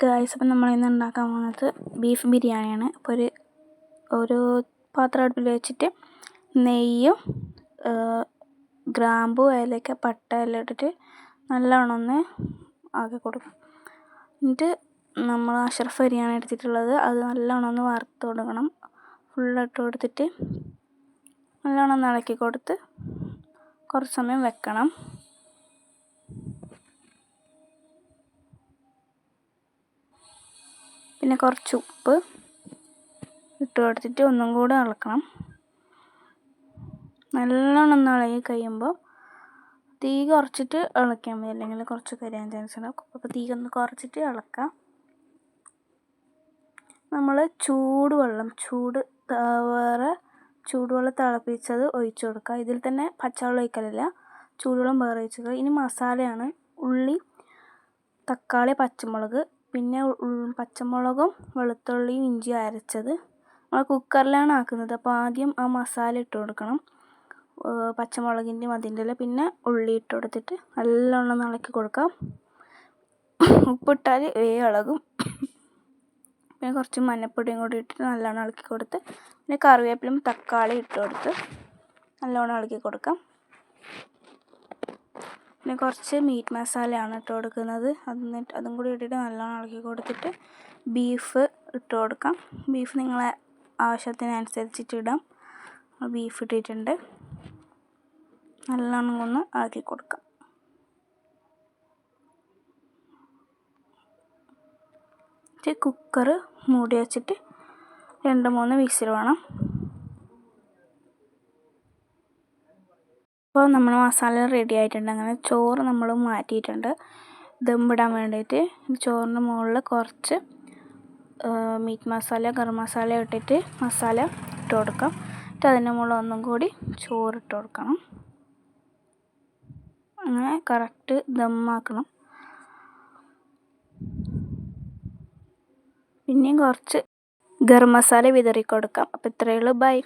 Guys, അപ്പം നമ്മളിന്ന് ഉണ്ടാക്കാൻ പോകുന്നത് ബീഫ് ബിരിയാണിയാണ്. അപ്പോൾ ഒരു പാത്രം അടുപ്പിൽ വെച്ചിട്ട് നെയ്യും ഗ്രാമ്പു, ഏലക്ക, പട്ട എല്ലാം ഇട്ടിട്ട് നല്ലോണം ഒന്ന് ആക്കി കൊടുക്കും. എന്നിട്ട് നമ്മൾ അഷ്റഫ് അരിയാണ് എടുത്തിട്ടുള്ളത്. അത് നല്ലോണം ഒന്ന് വറുത്ത് കൊടുക്കണം. ഫുള്ളിട്ട് കൊടുത്തിട്ട് നല്ലോണം ഒന്ന് ഇളക്കി കൊടുത്ത് കുറച്ച് സമയം വെക്കണം. പിന്നെ കുറച്ച് ഉപ്പ് ഇട്ട് കൊടുത്തിട്ട് ഒന്നും കൂടെ ഇളക്കണം. നല്ലോണം ഒന്ന് ഇളകി കഴിയുമ്പോൾ തീ കുറച്ചിട്ട് ഇളക്കിയാൽ മതി, അല്ലെങ്കിൽ കുറച്ച് കരിയാൻ ചാൻസ് ഉണ്ടാവും. അപ്പോൾ തീ ഒന്ന് കുറച്ചിട്ട് ഇളക്കാം. നമ്മൾ ചൂടുവെള്ളം തിളപ്പിച്ചത് ഒഴിച്ചു കൊടുക്കുക. ഇതിൽ തന്നെ പച്ചവെള്ളം ഒഴിക്കലില്ല, ചൂടുവെള്ളം വേറെ ഒഴിക്കുക. ഇനി മസാലയാണ് ഉള്ളി, തക്കാളി, പച്ചമുളക്, പിന്നെ പച്ചമുളകും വെളുത്തുള്ളിയും ഇഞ്ചിയും അരച്ചത്. നമ്മൾ കുക്കറിലാണ് ആക്കുന്നത്. അപ്പോൾ ആദ്യം ആ മസാല ഇട്ട് കൊടുക്കണം, പച്ചമുളകിൻ്റെയും അതിൻ്റെ. പിന്നെ ഉള്ളി ഇട്ട് കൊടുത്തിട്ട് നല്ലോണം ഇളക്കി കൊടുക്കാം. ഉപ്പിട്ടാൽ ഇളകും. പിന്നെ കുറച്ച് മഞ്ഞൾപ്പൊടിയും കൂടി ഇട്ടിട്ട് നല്ലോണം ഇളക്കി കൊടുത്ത് പിന്നെ കറിവേപ്പിലും തക്കാളി ഇട്ട് കൊടുത്ത് നല്ലോണം ഇളക്കി കൊടുക്കാം. പിന്നെ കുറച്ച് മീറ്റ് മസാലയാണ് ഇട്ട് കൊടുക്കുന്നത്. അതും കൂടി ഇട്ടിട്ട് നല്ലോണം ഇളക്കി കൊടുത്തിട്ട് ബീഫ് ഇട്ട് കൊടുക്കാം. ബീഫ് നിങ്ങളെ ആവശ്യത്തിനനുസരിച്ചിട്ട് ഇടാം. ബീഫ് ഇട്ടിട്ടുണ്ട്. നല്ലോണം ഒന്ന് ഇളക്കി കൊടുക്കാം. കുക്കർ മൂടി വെച്ചിട്ട് 2-3 വിസിൽ വേണം. അപ്പോൾ നമ്മൾ മസാല റെഡി ആയിട്ടുണ്ട്. അങ്ങനെ ചോറ് നമ്മൾ മാറ്റിയിട്ടുണ്ട് ദമ്മിടാൻ വേണ്ടിയിട്ട്. ചോറിൻ്റെ മുകളിൽ കുറച്ച് മീറ്റ് മസാല, ഗരം മസാല ഇട്ടിട്ട് മസാല ഇട്ട് കൊടുക്കാം. എന്നിട്ട് അതിൻ്റെ മുകളിൽ ഒന്നും കൂടി ചോറിട്ട് കൊടുക്കണം. അങ്ങനെ കറക്റ്റ് ദമ്മാക്കണം. പിന്നെയും കുറച്ച് ഗരം മസാല വിതറി കൊടുക്കാം. അപ്പോൾ ഇത്രയേ ഉള്ളൂ. ബൈ.